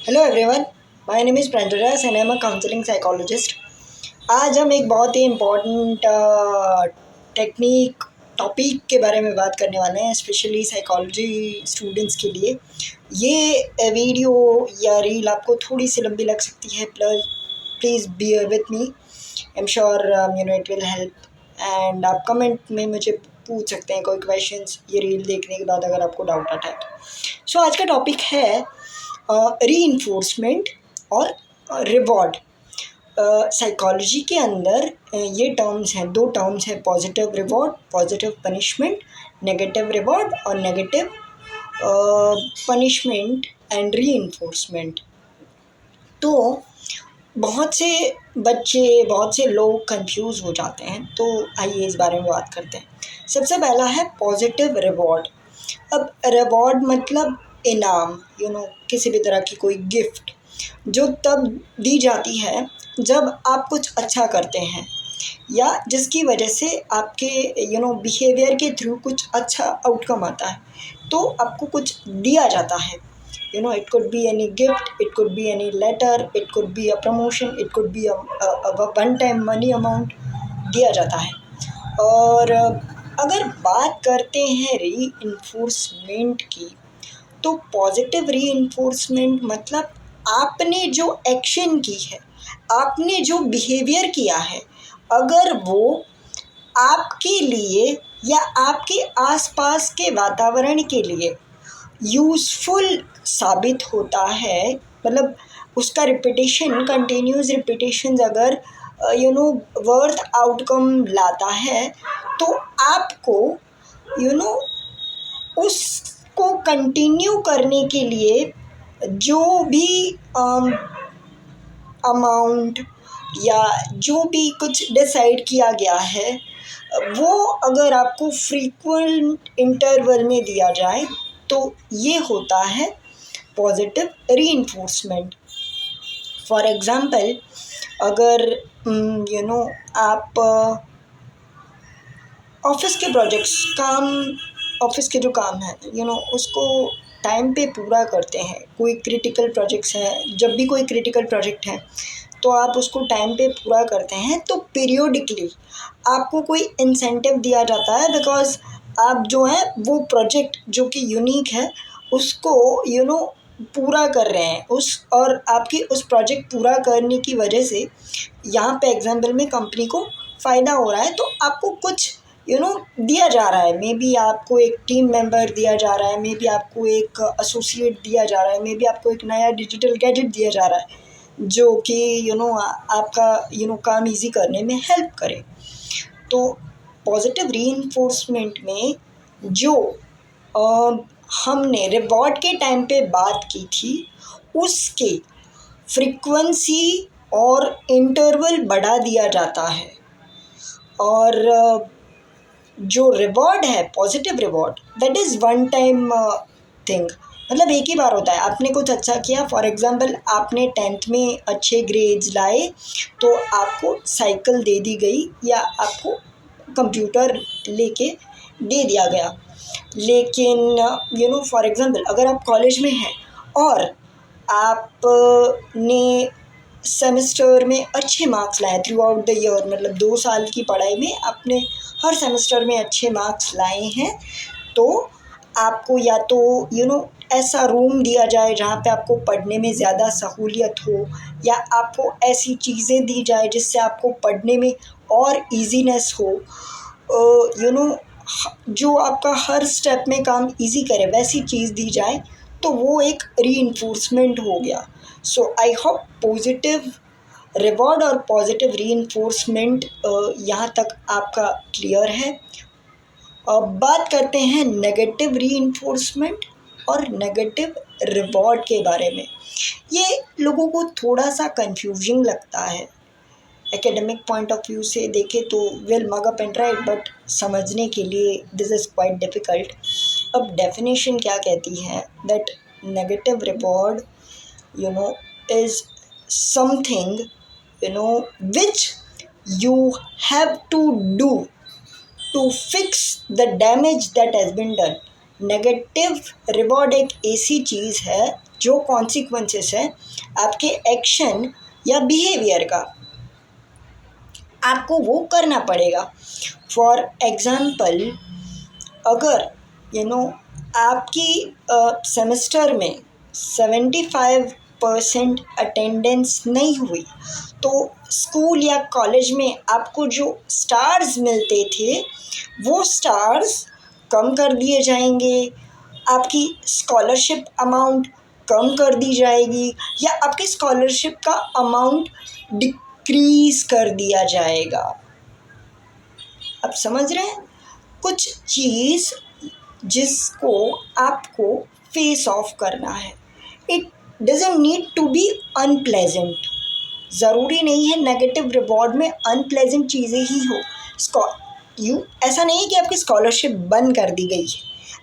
Hello everyone, my name is प्रंजरास and I am a counselling psychologist. आज हम एक बहुत ही इम्पोर्टेंट टेक्निक टॉपिक के बारे में बात करने वाले हैं, स्पेशली साइकोलॉजी स्टूडेंट्स के लिए। ये वीडियो या रील आपको थोड़ी सी लंबी लग सकती है, please beer with me. I am sure it will help. And आप कमेंट में मुझे पूछ सकते हैं कोई क्वेश्चंस ये रील देखने के बाद अगर आपको डाउट आता है तो। सो आज का टॉपिक है रीइंफोर्समेंट और रिवॉर्ड। साइकोलॉजी के अंदर ये टर्म्स हैं, दो टर्म्स हैं, positive reward, positive punishment, negative reward और नेगेटिव पनिशमेंट एंड रीइंफोर्समेंट। तो बहुत से बच्चे, बहुत से लोग कंफ्यूज हो जाते हैं, तो आइए इस बारे में बात करते हैं। सबसे पहला है पॉजिटिव रिवॉर्ड। अब रिवॉर्ड मतलब इनाम, किसी भी तरह की कोई गिफ्ट जो तब दी जाती है जब आप कुछ अच्छा करते हैं या जिसकी वजह से आपके बिहेवियर के थ्रू कुछ अच्छा आउटकम आता है, तो आपको कुछ दिया जाता है। It could be any gift, it could be any letter, it could be a promotion, it could be a one time money amount दिया जाता है। और अगर बात करते हैं रीइंफोर्समेंट की, तो पॉजिटिव रीइंफोर्समेंट मतलब आपने जो एक्शन की है, आपने जो बिहेवियर किया है, अगर वो आपके लिए या आपके आसपास के वातावरण के लिए यूज़फुल साबित होता है, मतलब उसका रिपीटेशन, कंटिन्यूस रिपीटेशन अगर वर्थ आउटकम लाता है, तो आपको उसको कंटिन्यू करने के लिए जो भी अमाउंट या जो भी कुछ डिसाइड किया गया है, वो अगर आपको फ्रीक्वेंट इंटरवल में दिया जाए, तो ये होता है पॉजिटिव रीइंफोर्समेंट। फॉर एग्ज़ाम्पल, अगर आप ऑफिस के प्रोजेक्ट्स, ऑफिस के जो काम है उसको टाइम पे पूरा करते हैं। कोई क्रिटिकल प्रोजेक्ट्स हैं, जब भी कोई क्रिटिकल प्रोजेक्ट है तो आप उसको टाइम पे पूरा करते हैं, तो पीरियोडिकली आपको कोई इंसेंटिव दिया जाता है, बिकॉज आप जो है वो प्रोजेक्ट जो कि यूनिक है उसको पूरा कर रहे हैं, और आपकी उस प्रोजेक्ट पूरा करने की वजह से यहाँ पे एग्जाम्पल में कंपनी को फ़ायदा हो रहा है, तो आपको कुछ दिया जा रहा है। मे बी आपको एक टीम मेंबर दिया जा रहा है, मे बी आपको एक एसोसिएट दिया जा रहा है, मे बी आपको एक नया डिजिटल गैजेट दिया जा रहा है जो कि आपका काम इजी करने में हेल्प करे। तो पॉजिटिव रीइंफोर्समेंट में जो हमने रिवॉर्ड के टाइम पे बात की थी, उसके फ्रीक्वेंसी और इंटरवल बढ़ा दिया जाता है। और जो रिवॉर्ड है, positive reward, that is one time thing, मतलब एक ही बार होता है। आपने कुछ अच्छा किया, फॉर एग्ज़ाम्पल आपने 10th में अच्छे ग्रेड्स लाए तो आपको साइकिल दे दी गई या आपको कंप्यूटर लेके दे दिया गया। लेकिन फॉर एग्ज़ाम्पल अगर आप कॉलेज में हैं और आपने सेमेस्टर में अच्छे मार्क्स लाए थ्रू आउट द ईयर, मतलब 2 साल की पढ़ाई में आपने हर सेमेस्टर में अच्छे मार्क्स लाए हैं, तो आपको या तो ऐसा रूम दिया जाए जहाँ पे आपको पढ़ने में ज़्यादा सहूलियत हो, या आपको ऐसी चीज़ें दी जाए जिससे आपको पढ़ने में और ईजीनेस हो, जो आपका हर स्टेप में काम इजी करे, वैसी चीज़ दी जाए, तो वो एक रीइंफोर्समेंट हो गया। सो आई होप पॉजिटिव रिवॉर्ड और पॉजिटिव रीइंफोर्समेंट यहाँ तक आपका क्लियर है। अब बात करते हैं नेगेटिव रीइंफोर्समेंट और नेगेटिव रिवॉर्ड के बारे में। ये लोगों को थोड़ा सा कंफ्यूजिंग लगता है। एकेडमिक पॉइंट ऑफ व्यू से देखें तो will mug up and right, but समझने के लिए दिस इज़ क्वाइट डिफ़िकल्ट। अब डेफिनेशन क्या कहती है, that negative reward is something which you have to do to fix the damage that has been done। Negative reward एक ऐसी चीज़ है जो कॉन्सिक्वेंसेस है आपके एक्शन या बिहेवियर का, आपको वो करना पड़ेगा। फॉर एग्ज़ाम्पल, अगर आपकी सेमेस्टर में 75% अटेंडेंस नहीं हुई तो स्कूल या कॉलेज में आपको जो स्टार्स मिलते थे वो स्टार्स कम कर दिए जाएंगे, आपकी स्कॉलरशिप अमाउंट कम कर दी जाएगी, या आपकी स्कॉलरशिप का अमाउंट डिक्रीज़ कर दिया जाएगा। अब समझ रहे हैं? कुछ चीज़ जिसको आपको फेस ऑफ करना है। It doesn't need to be unpleasant. ज़रूरी नहीं है नेगेटिव रिवॉर्ड में अनप्लेजेंट चीज़ें ही हो। ऐसा नहीं है कि आपकी स्कॉलरशिप बंद कर दी गई है,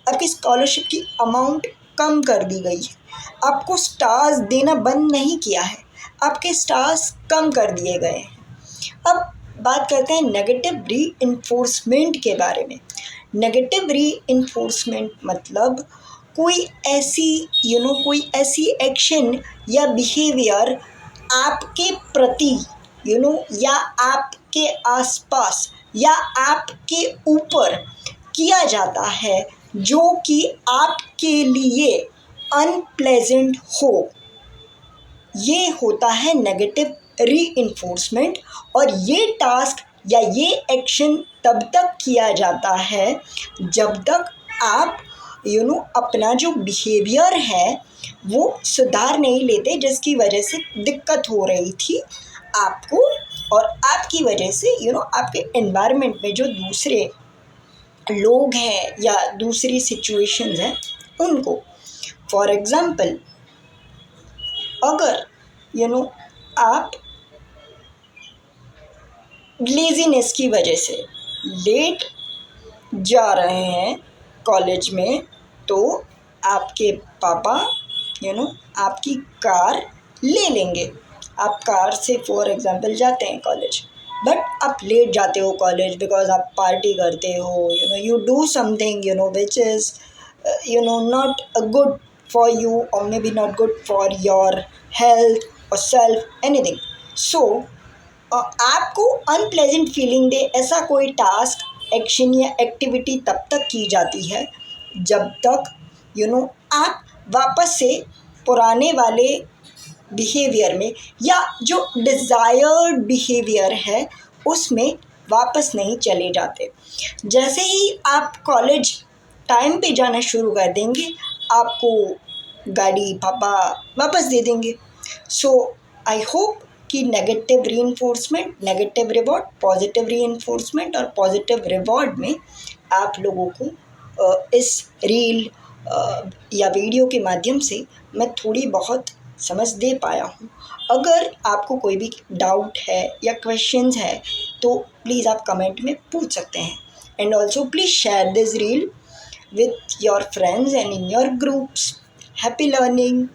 आपकी स्कॉलरशिप की अमाउंट कम कर दी गई है, आपको स्टार्स देना बंद नहीं किया है, आपके स्टार्स कम कर दिए गए हैं। अब बात करते हैं नेगेटिव रीइंफोर्समेंट के बारे में। नेगेटिव रीइंफोर्समेंट मतलब कोई ऐसी एक्शन या बिहेवियर आपके प्रति या आपके आसपास या आपके ऊपर किया जाता है जो कि आपके लिए अनप्लेजेंट हो, ये होता है नेगेटिव रीइंफोर्समेंट। और ये टास्क या ये एक्शन तब तक किया जाता है जब तक आप अपना जो बिहेवियर है वो सुधार नहीं लेते, जिसकी वजह से दिक्कत हो रही थी आपको और आपकी वजह से आपके एनवायरनमेंट में जो दूसरे लोग हैं या दूसरी सिचुएशंस हैं उनको। फॉर एग्ज़ाम्पल, अगर आप लेज़ीनेस की वजह से लेट जा रहे हैं कॉलेज में, तो आपके पापा आपकी कार ले लेंगे। आप कार से फॉर एग्ज़ाम्पल जाते हैं कॉलेज, बट आप लेट जाते हो कॉलेज बिकॉज आप पार्टी करते हो, you do something which is not good for you और maybe not good for your health और सेल्फ एनीथिंग। सो आपको अनप्लेजेंट फीलिंग दे ऐसा कोई टास्क, एक्शन या एक्टिविटी तब तक की जाती है जब तक आप वापस से पुराने वाले बिहेवियर में या जो डिज़ायर्ड बिहेवियर है उसमें वापस नहीं चले जाते। जैसे ही आप कॉलेज टाइम पे जाना शुरू कर देंगे, आपको गाड़ी पापा वापस दे देंगे। सो आई होप कि negative reinforcement, negative reward, positive reinforcement और पॉजिटिव रिवॉर्ड में आप लोगों को इस रील या वीडियो के माध्यम से मैं थोड़ी बहुत समझ दे पाया हूँ। अगर आपको कोई भी डाउट है या क्वेश्चंस है तो प्लीज़ आप कमेंट में पूछ सकते हैं। And also please share this reel with your friends and in your groups. Happy learning!